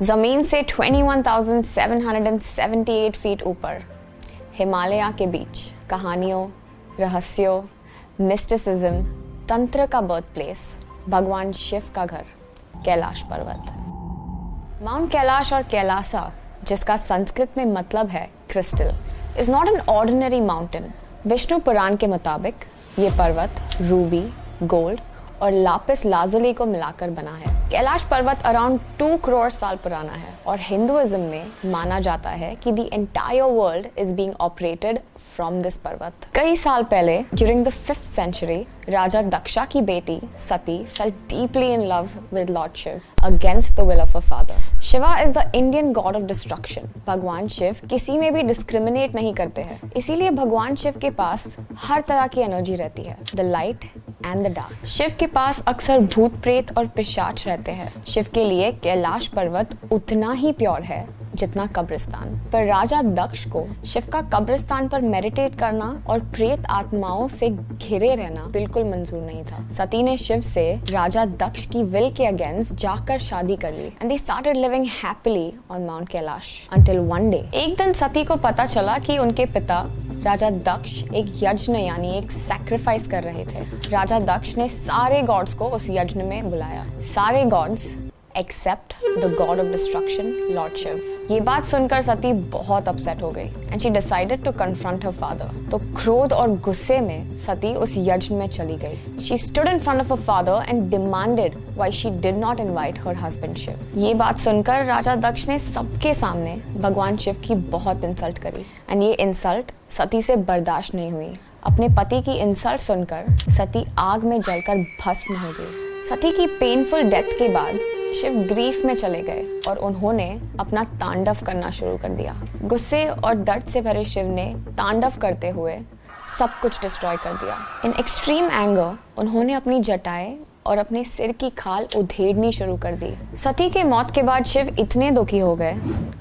जमीन से 21,778 फीट ऊपर, हिमालय के बीच, कहानियों, रहस्यों, मिस्टिसिज्म, तंत्र का बर्थ प्लेस, भगवान शिव का घर, कैलाश पर्वत। माउंट कैलाश और कैलासा, जिसका संस्कृत में मतलब है crystal, is not an ordinary mountain. Vishnu Purana के मुताबिक ये पर्वत रूबी, गोल्ड और लापिस लाजुली को मिलाकर बना है। कैलाश पर्वत अराउंड 2 करोड़ साल पुराना है और हिंदुइज्म में माना जाता है कि the entire world is being operated from this पर्वत। कई साल पहले ड्यूरिंग द 5th सेंचुरी, राजा दक्षा की बेटी Sati fell deeply in love with lord Shiva against the will of a father. Shiva is the Indian god of destruction. भगवान शिव किसी में भी डिस्क्रिमिनेट नहीं करते हैं, इसीलिए भगवान शिव के पास हर तरह की एनर्जी रहती है, the light and the dark. Shiva के पास अक्सर भूत प्रेत और पिशाच रहते हैं। शिव के लिए कैलाश पर्वत उतना ही प्योर है जितना कब्रिस्तान। पर राजा दक्ष को शिव का कब्रिस्तान पर मेडिटेट करना और प्रेत आत्माओं से घिरे रहना बिल्कुल मंजूर नहीं था। सती ने शिव से राजा दक्ष की विल के अगेंस्ट जाकर शादी कर ली and they started living happily on mount Kailash until one day. एक दिन सती को पता चला कि उनके पिता राजा दक्ष एक यज्ञ यानी एक सैक्रिफाइस कर रहे थे। राजा दक्ष ने सारे गॉड्स को उस यज्ञ में बुलाया, सारे gods except the god of destruction lord Shiva. ये बात सुनकर सती बहुत अपसेट हो गई and she decided to confront her father. तो क्रोध और गुस्से में सती उस यज्ञ में चली गई। She stood in front of her father and demanded why she did not invite her husband Shiva. ये बात सुनकर राजा दक्ष ने सबके सामने भगवान शिव की बहुत इंसल्ट करी एंड ये इंसल्ट सती से बर्दाश्त नहीं हुई। अपने पति की इंसल्ट सुनकर सती आग में जलकर भस्म हो गई। सती की पेनफुल डेथ के बाद शिव ग्रीफ में चले गए और उन्होंने अपना तांडव करना शुरू कर दिया। गुस्से और दर्द से भरे शिव ने तांडव करते हुए सब कुछ डिस्ट्रॉय कर दिया। इन एक्सट्रीम एंगर उन्होंने अपनी जटाएं और अपने सिर की खाल उधेड़नी शुरू कर दी। सती के मौत के बाद शिव इतने दुखी हो गए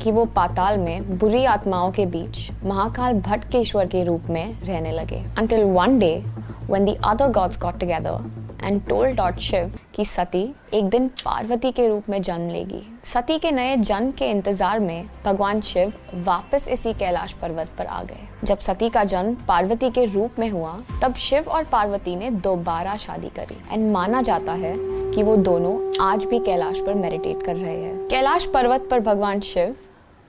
कि वो पाताल में बुरी आत्माओं के बीच महाकाल भटकेश्वर के रूप में रहने लगे। Until one day when the other gods got together and told Lord Shiv कि सती एक दिन पार्वती के रूप में जन्म लेगी। सती के नए जन्म के इंतजार में भगवान शिव वापस इसी कैलाश पर्वत पर आ गए। जब सती का जन्म पार्वती के रूप में हुआ तब शिव और पार्वती ने दोबारा शादी करी एंड माना जाता है कि वो दोनों आज भी कैलाश पर मेडिटेट कर रहे हैं। कैलाश पर्वत पर भगवान शिव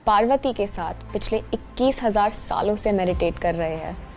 पार्वती के साथ पिछले 21,000 सालों से मेडिटेट कर रहे हैं।